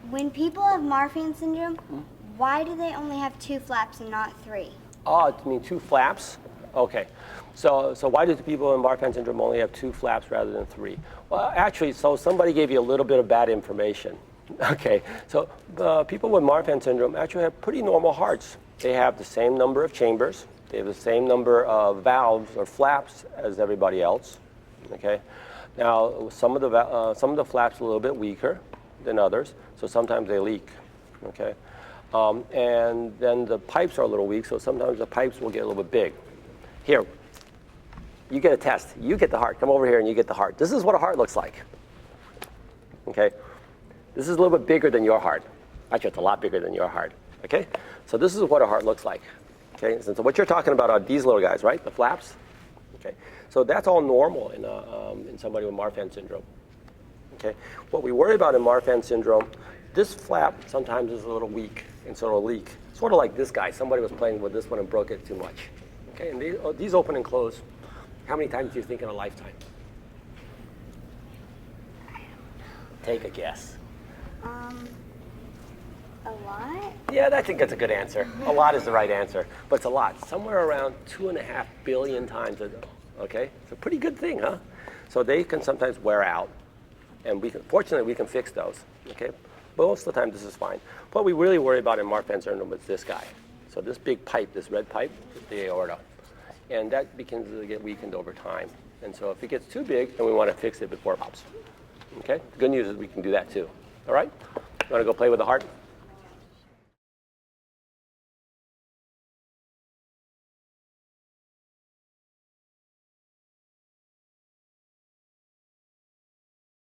When people have Marfan syndrome, why do they only have 2 flaps and not 3? Oh, you mean 2 flaps? Okay. So why do people in Marfan syndrome only have 2 flaps rather than 3? Well, actually, so somebody gave you a little bit of bad information. Okay, so people with Marfan syndrome actually have pretty normal hearts. They have the same number of chambers. They have the same number of valves or flaps as everybody else. Okay. Now, some of the flaps are a little bit weaker than others, so sometimes they leak. Okay. And then the pipes are a little weak, so sometimes the pipes will get a little bit big. Here, you get a test. You get the heart. Come over here and you get the heart. This is what a heart looks like. Okay? This is a little bit bigger than your heart. Actually, it's a lot bigger than your heart. Okay? So this is what a heart looks like. Okay? So what you're talking about are these little guys, right? The flaps. Okay? So that's all normal in somebody with Marfan syndrome. Okay? What we worry about in Marfan syndrome, this flap sometimes is a little weak and so it'll leak. Sort of like this guy. Somebody was playing with this one and broke it too much. Okay? And these open and close. How many times do you think in a lifetime? Take a guess. A lot? Yeah, I think that's a good answer. A lot is the right answer, but it's a lot. Somewhere around 2.5 billion times. Okay, it's a pretty good thing, huh? So they can sometimes wear out, and fortunately we can fix those. Okay, but most of the time this is fine. What we really worry about in Marfan syndrome is this guy. So this big pipe, this red pipe, is the aorta, and that begins to get weakened over time. And so if it gets too big, then we want to fix it before it pops. Okay, the good news is we can do that too. All right, you want to go play with the heart?